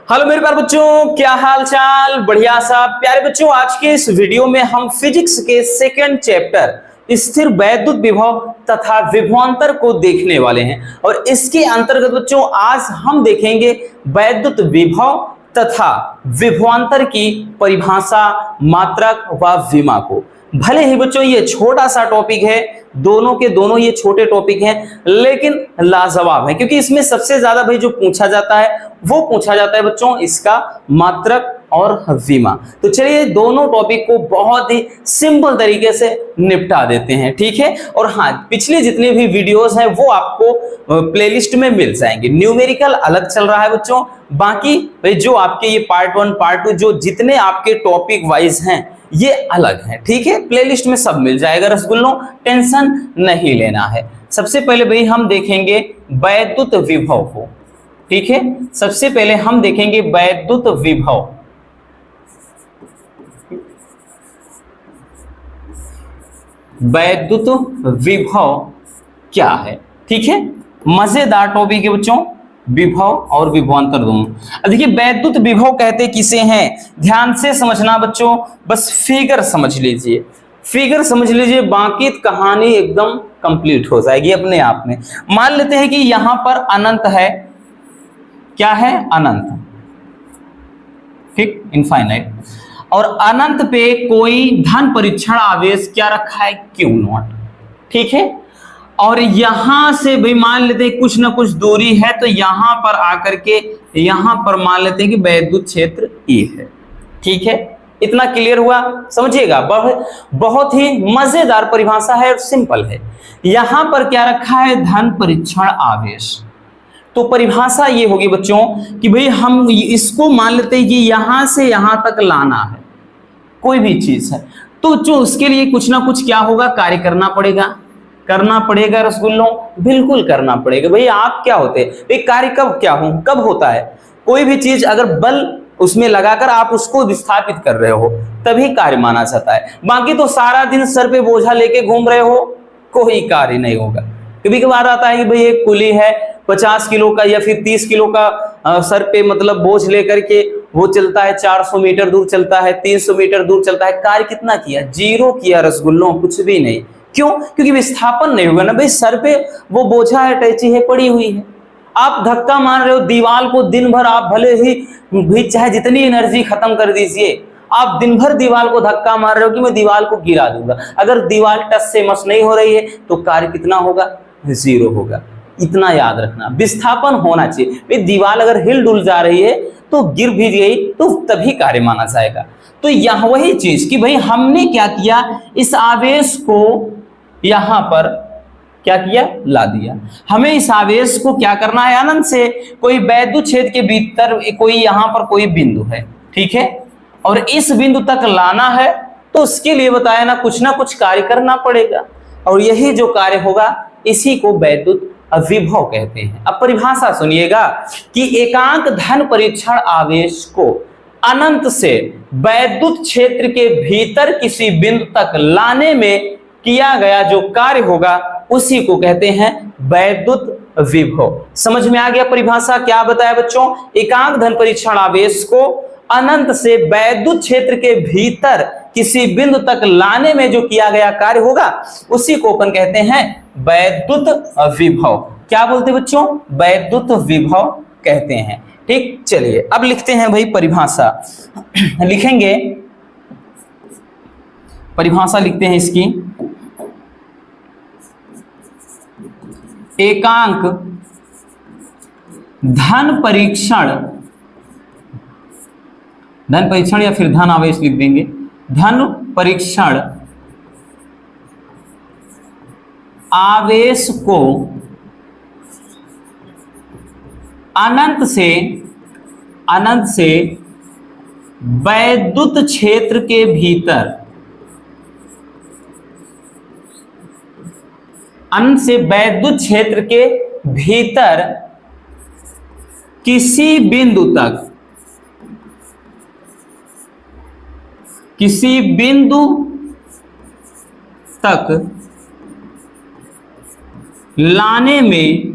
Hello मेरे प्यारे बच्चों, क्या हाल चाल। बढ़िया सा। प्यारे बच्चों, आज के इस वीडियो में हम फिजिक्स के सेकंड चैप्टर स्थिर वैद्युत विभव तथा विभवांतर को देखने वाले हैं। और इसके अंतर्गत बच्चों आज हम देखेंगे वैद्युत विभव तथा विभवांतर की परिभाषा, मात्रक व विमा को। भले ही बच्चों ये छोटा सा टॉपिक है, दोनों के दोनों ये छोटे टॉपिक हैं, लेकिन लाजवाब है, क्योंकि इसमें सबसे ज्यादा भाई जो पूछा जाता है वो पूछा जाता है बच्चों इसका मात्रक और विमा। तो चलिए दोनों टॉपिक को बहुत ही सिंपल तरीके से निपटा देते हैं, ठीक है। और हाँ, पिछले जितने भी वीडियोस हैं वो आपको प्लेलिस्ट में मिल जाएंगे। न्यूमेरिकल अलग चल रहा है बच्चों, बाकी जो आपके ये पार्ट 1 पार्ट 2 जो जितने आपके टॉपिक वाइज हैं ये अलग है, ठीक है। प्लेलिस्ट में सब मिल जाएगा रसगुल्लों, टेंशन नहीं लेना है। सबसे पहले भाई हम देखेंगे वैद्युत विभव को, ठीक है। सबसे पहले हम देखेंगे वैद्युत विभव। वैद्युत विभव क्या है, ठीक है। मजेदार टॉपिक है बच्चों, विभव और विभवांतर दोनों। अब देखिए वैद्युत विभव कहते किसे हैं, ध्यान से समझना बच्चों, बस फिगर समझ लीजिए, फिगर समझ लीजिए, बाकी कहानी एकदम कंप्लीट हो जाएगी अपने आप में। मान लेते हैं कि यहां पर अनंत है, क्या है, अनंत, ठीक, इनफाइनाइट। और अनंत पे कोई धन परीक्षण आवेश क्या रखा है, Q0, ठीक है। और यहां से भाई मान लेते हैं कुछ ना कुछ दूरी है, तो यहां पर आकर के यहां पर मान लेते हैं कि वैद्युत क्षेत्र E है, ठीक है। इतना क्लियर हुआ, समझिएगा। बहुत ही मजेदार परिभाषा है और सिंपल है। यहां पर क्या रखा है, धन परीक्षण आवेश। तो परिभाषा ये होगी बच्चों कि भाई हम इसको मान लेते हैं कि यहां से यहां तक लाना है, कोई भी चीज है, तो जो उसके लिए कुछ ना कुछ क्या होगा, कार्य करना पड़ेगा रसगुल्लों, बिल्कुल करना पड़ेगा। भाई आप क्या होते हैं, भाई कार्य कब होता है, कोई भी चीज अगर बल उसमें लगाकर आप उसको विस्थापित कर रहे हो तभी कार्य माना जाता है। बाकी तो सारा दिन सर पे बोझा लेके घूम रहे हो, कोई कार्य नहीं होगा। कभी कभार आता है कि भाई एक कुली है 50 किलो का या फिर 30 किलो का सर पे मतलब बोझ लेकर के वो चलता है, 400 मीटर दूर चलता है, 300 मीटर दूर चलता है, कार्य कितना किया, जीरो किया रसगुल्लों, कुछ भी नहीं। क्यों? क्योंकि विस्थापन नहीं होगा ना भाई, सर पे वो बोझा है, टैची है, पड़ी हुई है। आप धक्का मार रहे हो दीवार को दिन भर, आप भले ही भी चाहे जितनी एनर्जी खत्म कर दीजिए, आप दिन भर दीवार को धक्का मार रहे हो कि मैं दीवार को गिरा दूंगा, अगर दीवार टस से मस नहीं हो रही है तो कार्य कितना होगा, जीरो होगा। इतना याद रखना, विस्थापन होना चाहिए। भाई दीवार अगर हिल डुल जा रही है तो गिर भी गई तो तभी कार्य माना जाएगा। तो यह वही चीज कि भाई हमने क्या किया, इस आवेश को यहां पर क्या किया, ला दिया। हमें इस आवेश को क्या करना है, अनंत से कोई वैद्युत क्षेत्र के भीतर कोई यहां पर कोई बिंदु है, ठीक है, और इस बिंदु तक लाना है, तो उसके लिए बताया ना कुछ कार्य करना पड़ेगा। और यही जो कार्य होगा इसी को वैद्युत विभव कहते हैं। अब परिभाषा सुनिएगा कि एकांक धन परीक्षण आवेश को अनंत से वैद्युत क्षेत्र के भीतर किसी बिंदु तक लाने में किया गया जो कार्य होगा उसी को कहते हैं वैद्युत विभव। समझ में आ गया परिभाषा, क्या बताया बच्चों, एकांक धन परीक्षण आवेश को अनंत से वैद्युत क्षेत्र के भीतर किसी बिंदु तक लाने में जो किया गया कार्य होगा उसी को अपन कहते हैं वैद्युत विभव। क्या बोलते बच्चों, वैद्युत विभव कहते हैं, ठीक। चलिए अब लिखते हैं भाई परिभाषा, लिखेंगे परिभाषा, लिखते हैं इसकी, एकांक धन परीक्षण या फिर धन आवेश लिख देंगे, धन परीक्षण आवेश को अनंत से वैद्युत क्षेत्र के भीतर, अनंत से वैद्युत क्षेत्र के भीतर किसी बिंदु तक लाने में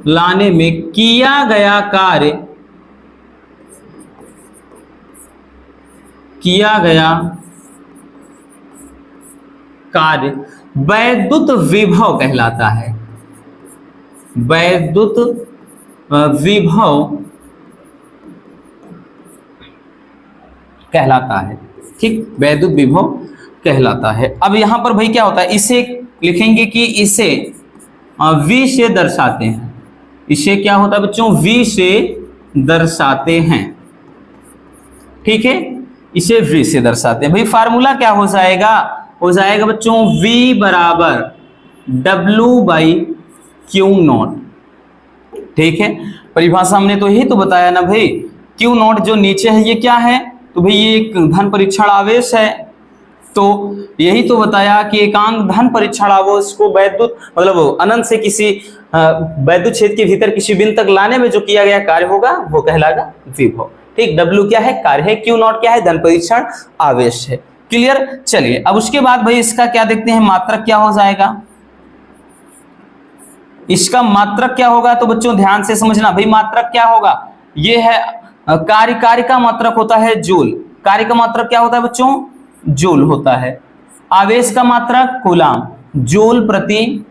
लाने में किया गया कार्य, किया गया कार्य वैद्युत विभव कहलाता है। वैद्युत विभव कहलाता है। ठीक, वैद्युत विभव कहलाता है। अब यहां पर भाई क्या होता है, इसे लिखेंगे कि इसे V से दर्शाते हैं। इसे क्या होता है बच्चों, V से दर्शाते हैं। ठीक है, इसे V से दर्शाते हैं। भाई फार्मूला क्या हो जाएगा, हो जाएगा बच्चों V बराबर W/Q0। ठीक है, परिभाषा हमने तो यही तो बताया ना भाई, Q0 जो नीचे है ये क्या है, तो भाई ये एक धन परीक्षण आवेश है। तो यही तो बताया कि एकांक धन परीक्षण आवेश को वैद्युत मतलब अनंत से किसी वैद्युत क्षेत्र के भीतर किसी बिंदु तक लाने में जो किया गया कार्य होगा वो कहलाएगा विभव। ठीक, W क्या है, कार्य है, Q0 क्या है, धन परीक्षण आवेश है। क्लियर। चलिए अब उसके बाद भाई इसका क्या देखते हैं, मात्रक क्या हो जाएगा। इसका मात्रक क्या होगा, तो बच्चों ध्यान से समझना भाई, मात्रक क्या होगा, ये है कार्य का मात्रक होता है जूल। कार्य का मात्रक क्या होता है बच्चों, जूल होता है। आवेश का मात्रक कूलाम, जूल प्रति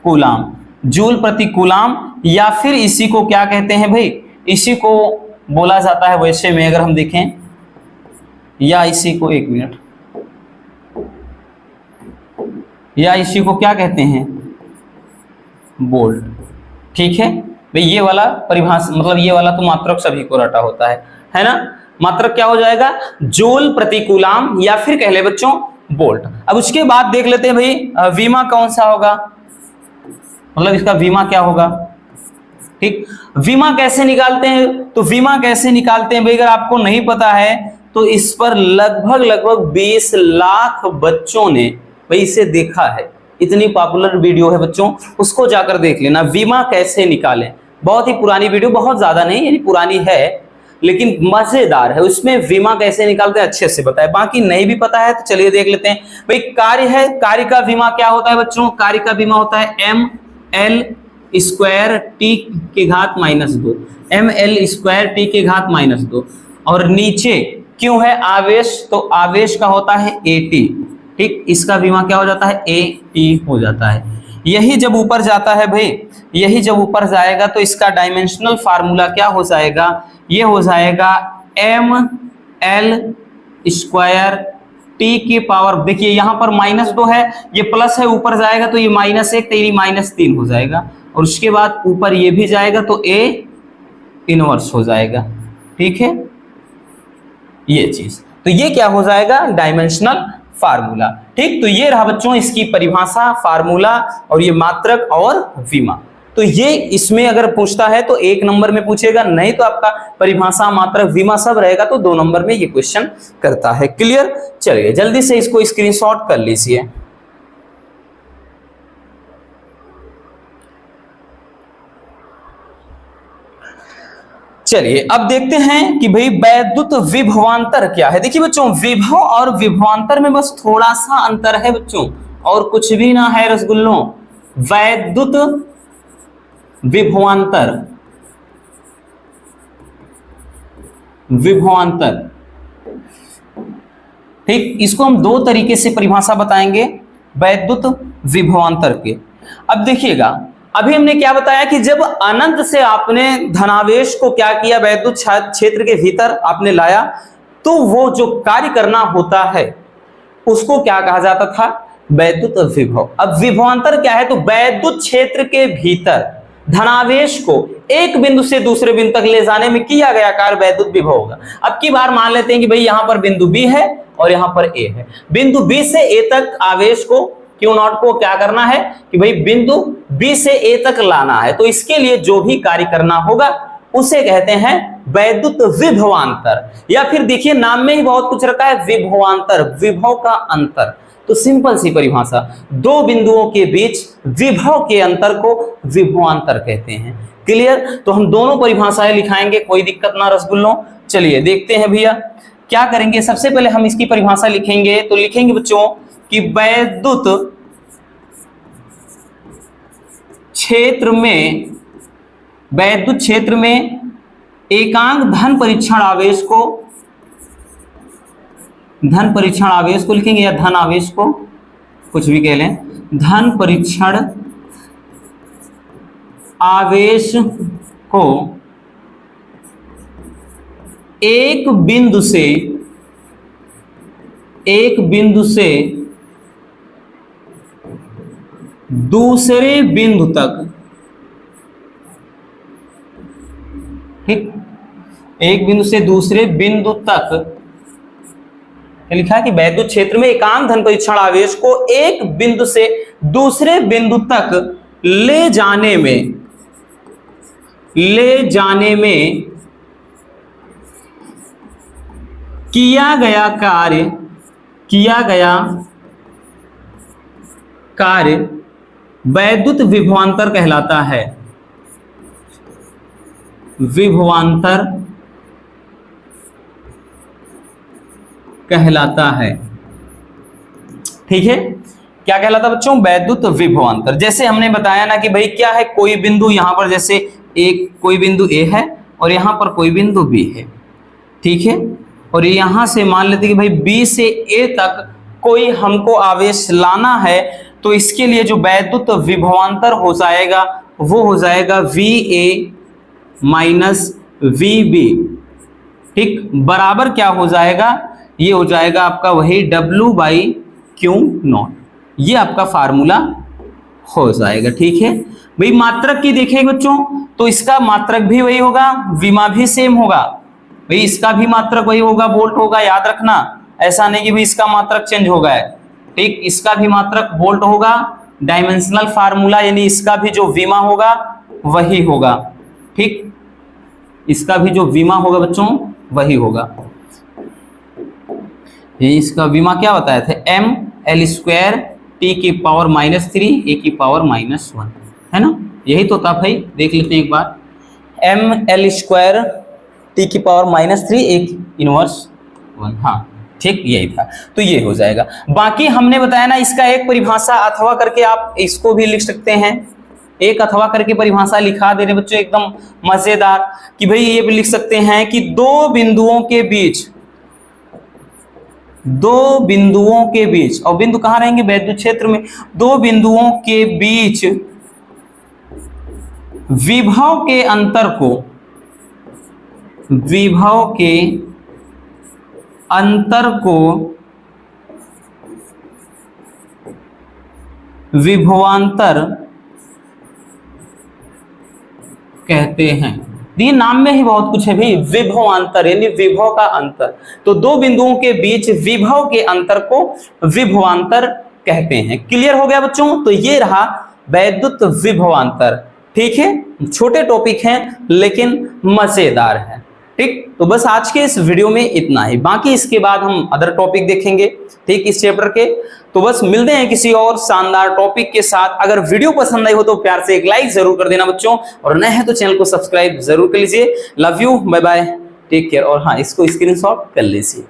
कूलाम, जूल प्रति कूलाम। या फिर इसी को क्या कहते हैं भाई, इसी को बोला जाता है वैसे में अगर हम देखें, या इसी को एक मिनट, या इसी को क्या कहते हैं, वोल्ट। ठीक है भाई, ये वाला परिभाषा मतलब ये वाला तो मात्रक सभी को रटा होता है ना। मात्रक क्या हो जाएगा, जूल प्रति कूलाम, या फिर कह ले बच्चों वोल्ट। अब उसके बाद देख लेते हैं भाई वीमा कौन सा होगा, मतलब इसका वीमा क्या होगा। ठीक, वीमा कैसे निकालते हैं, तो वीमा कैसे निकालते हैं भाई, अगर आपको नहीं पता है तो इस पर लगभग 20 लाख बच्चों ने भाई इसे देखा है। इतनी पॉपुलर वीडियो है बच्चों, उसको जाकर देख लेना, वीमा कैसे निकालें। बहुत ही पुरानी वीडियो, बहुत ज्यादा नहीं यानी पुरानी है लेकिन मजेदार है। उसमें वीमा कैसे निकालते हैं अच्छे से बताए, बाकी नहीं भी पता है तो चलिए देख लेते हैं। भाई कार्य है, कार्य का वीमा क्या होता है बच्चों, कार्य का वीमा होता है ml² t के घात -2, ml² t के घात -2। और नीचे क्यों है आवेश, तो आवेश का होता है AT। ठीक, इसका वीमा क्या हो जाता है, AT हो जाता है। यही जब ऊपर जाता है भाई, यही जब ऊपर जाएगा तो इसका डायमेंशनल फार्मूला क्या हो जाएगा, ये हो जाएगा ml² t की पावर, देखिए यहाँ पर -2 है, ये प्लस है, ऊपर जाएगा तो ये -1 तो ये -3 हो जाएगा, और उसके बाद ऊपर ये भी जाएगा तो A इनवर्स हो जाएगा। ठीक है, ये चीज, तो ये क्या हो जाएगा, डायमेंशनल फार्मूला। ठीक, तो ये रहा बच्चों इसकी परिभाषा, फार्मूला, और ये मात्रक और वीमा। तो ये इसमें अगर पूछता है तो 1 नंबर में पूछेगा, नहीं तो आपका परिभाषा, मात्रक, वीमा सब रहेगा तो 2 नंबर में ये क्वेश्चन करता है। क्लियर। चलिए जल्दी से इसको स्क्रीनशॉट कर लीजिए। चलिए अब देखते हैं कि भाई वैद्युत विभवांतर क्या है। देखिए बच्चों, विभव और विभवांतर में बस थोड़ा सा अंतर है बच्चों, और कुछ भी ना है रसगुल्लों। वैद्युत विभवांतर, विभवांतर, ठीक, इसको हम 2 तरीके से परिभाषा बताएंगे वैद्युत विभवांतर के। अब देखिएगा, अभी हमने क्या बताया कि जब अनंत से आपने धनावेश को क्या किया, वैद्युत क्षेत्र के भीतर आपने लाया, तो वो जो कार्य करना होता है उसको क्या कहा जाता था, वैद्युत विभव। अब विभवांतर क्या है, तो वैद्युत क्षेत्र के भीतर धनावेश को एक बिंदु से दूसरे बिंदु तक ले जाने में किया गया कार्य वैद्युत विभव होगा। अब की बार मान लेते हैं कि भाई यहां पर बिंदु B है और यहां पर A है। बिंदु B से A तक आवेश को Q0 को क्या करना है कि भाई बिंदु B से A तक लाना है, तो इसके लिए जो भी कार्य करना होगा उसे कहते हैं वैद्युत विभवांतर। या फिर देखिए नाम में ही बहुत कुछ रखा है, विभवांतर, विभव का अंतर। तो सिंपल सी परिभाषा, 2 बिंदुओं के बीच विभव के अंतर को विभवांतर कहते हैं। क्लियर। तो हम दोनों परिभाषाएं लिखाएंगे, कोई दिक्कत ना रसगुल्लों। चलिए देखते हैं भैया क्या करेंगे। सबसे पहले हम इसकी परिभाषा लिखेंगे, तो लिखेंगे बच्चों कि वैद्युत क्षेत्र में वैद्युत क्षेत्र में एकांक धन परीक्षण आवेश को लिखेंगे, या धन आवेश को, कुछ भी कह लें, धन परीक्षण आवेश को एक बिंदु से दूसरे बिंदु तक, ठीक, एक बिंदु से दूसरे बिंदु तक लिखा है कि वैद्युत क्षेत्र में एकांक धन परीक्षण आवेश को एक बिंदु से दूसरे बिंदु तक ले जाने में किया गया कार्य वैद्युत विभवांतर कहलाता है। विभवांतर कहलाता है, ठीक है। क्या कहलाता है बच्चों? वैद्युत विभवांतर। जैसे हमने बताया ना कि भाई क्या है, कोई बिंदु यहां पर, जैसे एक कोई बिंदु ए है और यहां पर कोई बिंदु बी है, ठीक है, और यहां से मान लेते कि भाई बी से ए तक कोई हमको आवेश लाना है, तो इसके लिए जो वैद्युत विभवांतर हो जाएगा वो हो जाएगा V A minus V B, ठीक, बराबर क्या हो जाएगा, ये हो जाएगा आपका वही W बाई क्यू नॉट। ये आपका फार्मूला हो जाएगा, ठीक है। भाई मात्रक की देखेंगे बच्चों तो इसका मात्रक भी वही होगा, विमा भी सेम होगा, भाई इसका भी मात्रक वही होगा, वोल्ट होगा, याद रखना। ऐसा नहीं कि भाई इसका मात्रक चेंज हो गया है, ठीक, इसका भी मात्रक वोल्ट होगा, डायमेंशनल फार्मूला यानी इसका भी जो विमा होगा वही होगा, ठीक, इसका भी जो विमा होगा बच्चों वही होगा। ये इसका विमा क्या बताया था, एम एल स्क्वायर टी की पावर -3 ए की पावर -1, है ना, यही तो था भाई। देख लेते हैं एक बार, एम एल स्क्वायर टी की पावर -3 ए इनवर्स 1, हाँ ठीक, यही था। तो ये हो जाएगा। बाकी हमने बताया ना इसका एक परिभाषा अथवा करके आप इसको भी लिख सकते हैं, एक अथवा करके परिभाषा लिखा दे रहे बच्चों एकदम मजेदार, कि भाई ये भी लिख सकते हैं कि दो बिंदुओं के बीच, और बिंदु कहाँ रहेंगे, वैद्युत क्षेत्र में, दो बिंदुओं के बीच विभव के अंतर को विभवांतर कहते हैं। ये नाम में ही बहुत कुछ है भाई, विभवांतर यानी विभव का अंतर। तो दो बिंदुओं के बीच विभव के अंतर को विभवांतर कहते हैं। क्लियर हो गया बच्चों? तो ये रहा वैद्युत विभवांतर, ठीक है। छोटे टॉपिक हैं लेकिन मजेदार है, ठीक। तो बस आज के इस वीडियो में इतना ही, बाकी इसके बाद हम अदर टॉपिक देखेंगे, ठीक, इस चैप्टर के। तो बस मिलते हैं किसी और शानदार टॉपिक के साथ। अगर वीडियो पसंद आई हो तो प्यार से एक लाइक जरूर कर देना बच्चों, और नए हैं तो चैनल को सब्सक्राइब जरूर कर लीजिए। Love you, bye bye, take care. और हाँ, इसको स्क्रीनशॉट कर लीजिए।